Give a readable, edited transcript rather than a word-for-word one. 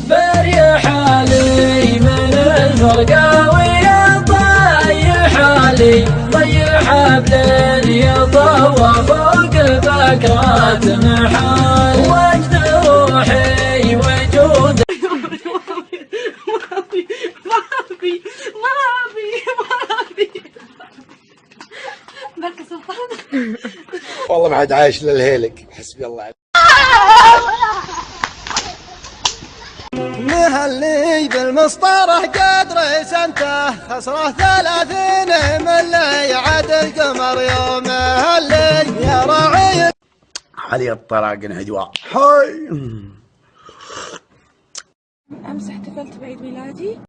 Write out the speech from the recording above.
بريح حالي من الفرقة ويا طيح حالي طيح بليل يطوى فوق بكرات محال وجد روحي وجود بركة سلطان. والله ما حد عايش للهيلك. حسبي الله عليك. مهلي بالمسطرة قدر سنته خسره 30 ملي عاد القمر يوم اللي يا راعي علي الطلاق عدوى. هاي أمس احتفلت بعيد ميلادي